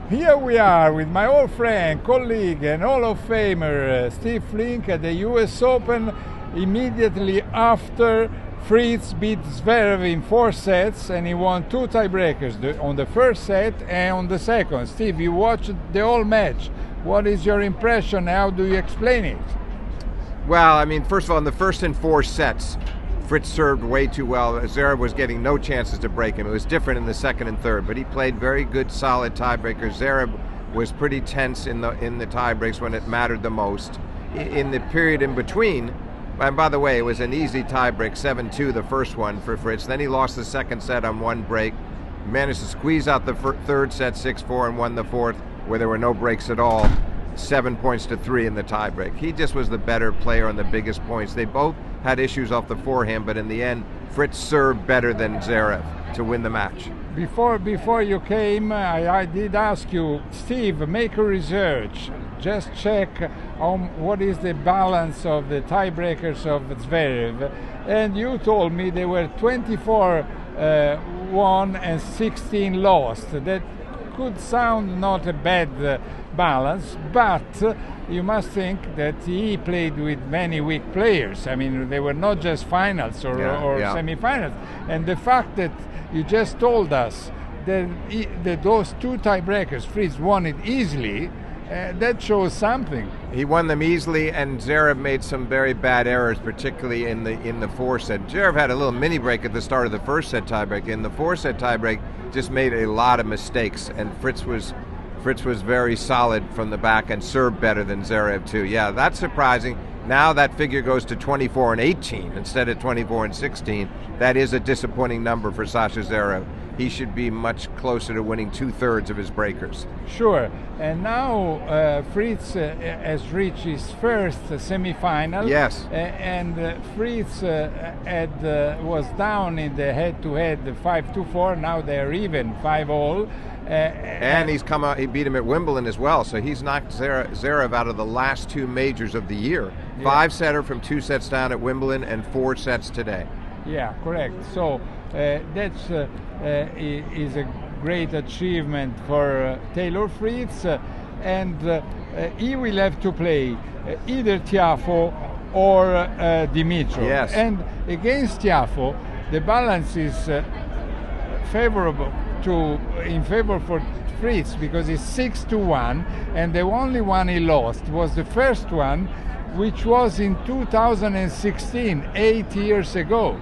Here we are with my old friend, colleague, and Hall of Famer Steve Flink at the US Open immediately after Fritz beat Zverev in 4 sets, and he won 2 tiebreakers on the first set and on the second. Steve, you watched the whole match. What is your impression? How do you explain it? Well, I mean, first of all, in the first and 4 sets, Fritz served way too well. Zverev was getting no chances to break him. It was different in the second and third, but he played very good, solid tiebreakers. Zverev was pretty tense in the tiebreaks when it mattered the most. In the period in between, and by the way, it was an easy tiebreak, 7-2, the first one for Fritz. Then he lost the second set on 1 break, managed to squeeze out the third set 6-4 and won the fourth, where there were no breaks at all. 7 points to 3 in the tiebreak. He just was the better player on the biggest points. They both had issues off the forehand, but in the end, Fritz served better than Zverev to win the match. Before you came, I did ask you, Steve, make a research. Just check what is the balance of the tiebreakers of Zverev. And you told me they were 24 won and 16 lost. That could sound not a bad balance, but you must think that he played with many weak players. I mean, they were not just finals or semifinals. And the fact that you just told us that those 2 tiebreakers, Fritz won it easily, that shows something. He won them easily, and Zverev made some very bad errors, particularly in the 4 set. Zverev had a little mini break at the start of the first set tiebreak. In the 4 set tiebreak, just made a lot of mistakes, and Fritz was very solid from the back and served better than Zverev too. Yeah, that's surprising. Now that figure goes to 24 and 18 instead of 24 and 16. That is a disappointing number for Sasha Zverev. He should be much closer to winning 2/3 of his breakers. Sure. And now Fritz has reached his first semifinal. Yes. And Fritz was down in the head-to-head 5-4. Now they're even 5-all. And he's come out. He beat him at Wimbledon as well. So he's knocked Zverev out of the last 2 majors of the year. Yeah. 5-setter from 2 sets down at Wimbledon and 4 sets today. Yeah, correct. So that's is a great achievement for Taylor Fritz, and he will have to play either Tiafoe or Dimitrov. Yes. And against Tiafoe, the balance is favorable in favor for Fritz, because it's 6-1, and the only one he lost was the first one, which was in 2016, 8 years ago.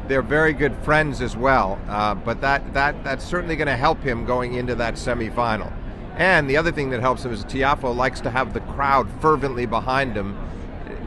They're very good friends as well, but that's certainly going to help him going into that semifinal. And the other thing that helps him is Tiafoe likes to have the crowd fervently behind him,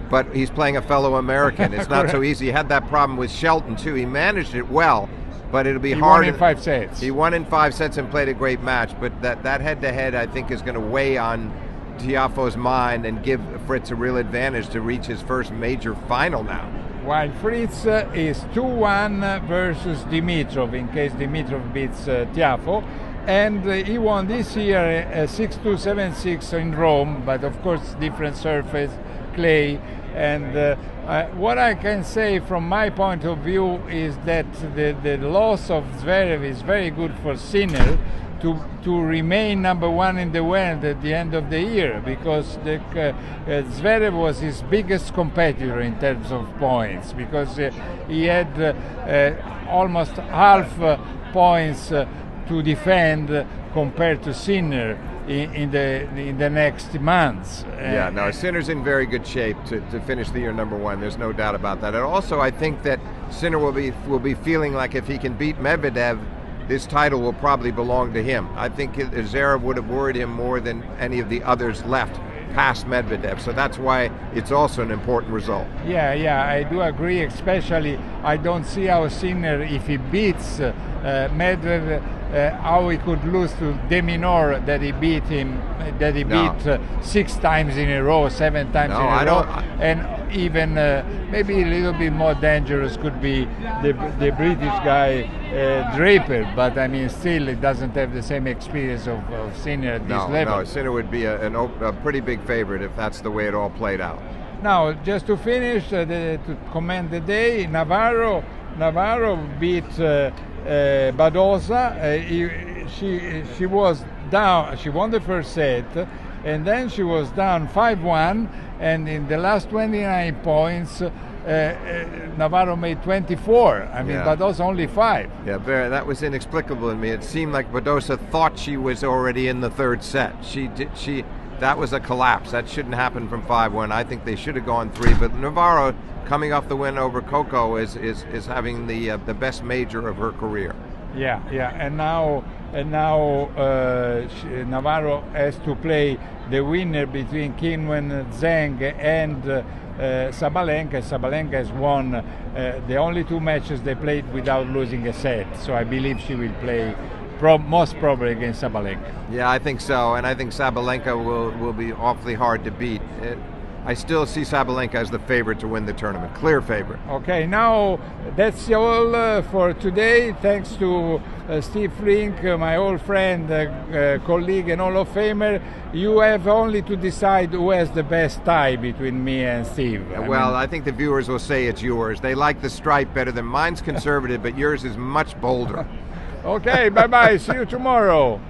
but he's playing a fellow American. It's not so easy. He had that problem with Shelton too. He managed it well, but it'll be hard. He won in 5 sets. He won in 5 sets and played a great match, but that head-to-head I think is going to weigh on Tiafoe's mind and give Fritz a real advantage to reach his first major final now. While Fritz is 2-1 versus Dimitrov, in case Dimitrov beats Tiafoe. And he won this year 6-2, 7-6 in Rome, but of course different surface, clay. And what I can say from my point of view is that the loss of Zverev is very good for Sinner to remain number 1 in the world at the end of the year, because Zverev was his biggest competitor in terms of points, because he had almost half points to defend compared to Sinner in the next months. Yeah, no, Sinner's in very good shape to finish the year number 1. There's no doubt about that. And also, I think that Sinner will be feeling like if he can beat Medvedev, this title will probably belong to him. I think Zverev would have worried him more than any of the others left past Medvedev, so that's why it's also an important result. Yeah, I do agree. Especially, I don't see how Sinner, if he beats Medvedev, how he could lose to De Minaur that he beat 6 times in a row, 7 times in a row. And even maybe a little bit more dangerous could be the British guy Draper, but I mean still it doesn't have the same experience of Sinner at this level. No, Sinner would be a pretty big favorite if that's the way it all played out. Now, just to finish, to comment the day, Navarro beat Badosa. she was down. She won the first set, and then she was down 5-1, and in the last 29 points, Navarro made 24. I mean, Badosa only 5. Yeah, that was inexplicable to me. It seemed like Badosa thought she was already in the third set. That was a collapse. That shouldn't happen from 5-1. I think they should have gone 3. But Navarro, coming off the win over Coco, is having the best major of her career. Yeah, and now Navarro has to play the winner between Qinwen Zheng and Sabalenka. Sabalenka has won the only 2 matches they played without losing a set. So I believe she will play most probably against Sabalenka. Yeah, I think so, and I think Sabalenka will be awfully hard to beat. I still see Sabalenka as the favorite to win the tournament, clear favorite. Okay, now that's all for today. Thanks to Steve Flink, my old friend, colleague and Hall of Famer. You have only to decide who has the best tie between me and Steve. I think the viewers will say it's yours. They like the stripe better than mine's conservative, but yours is much bolder. Okay, bye-bye. See you tomorrow.